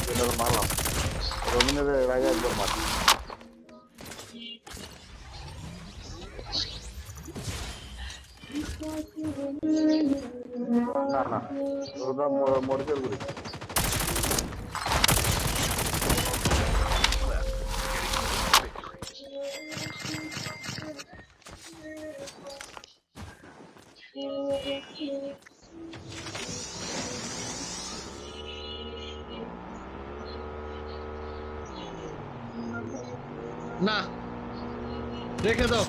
এটা তো মারলাম রবিনের আগে একবার মার না না ওটা মডিফাই করি না রেখে দাও